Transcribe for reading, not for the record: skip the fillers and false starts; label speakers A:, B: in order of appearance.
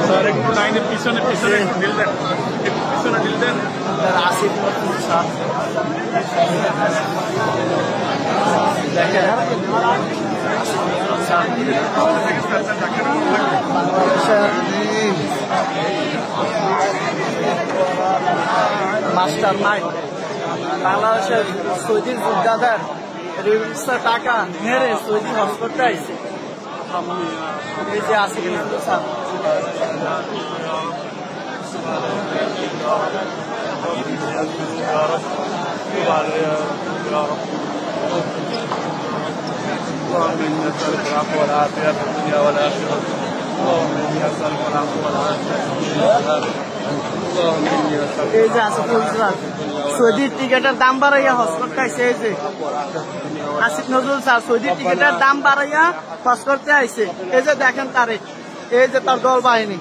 A: Sir একটু লাইনের পিছনে পিছনে একটু ঢিল দেন, একটু পিছনে ঢিল দেন।
B: আসিফ নজরুল স্যার দেখেন বাংলাদেশের মাস্টার মাইন্ড, বাংলাদেশের সৌদি যোদ্ধাদের রিভিউসের টাকা মেরে সৌদি হজ করতে আইছে এই যে আসিফ নজরুল স্যার।
A: اللهم إني أسألك العفو والعافية في الدنيا والآخرة. اللهم إني أسألك العفو والعافية في الدنيا والآخرة. اللهم إني أسألك
B: এই যে আসিফ নজরুল স্যার সৌদির টিকেটের দাম বাড়াইয়া হজ করতে আইছে। এই যে আসিফ নজরুল স্যার সৌদির টিকেটের দাম বাড়াইয়া হজ করতে আইছে। এই যে দেখেন তারে, এই যে তার দল বাহিনী।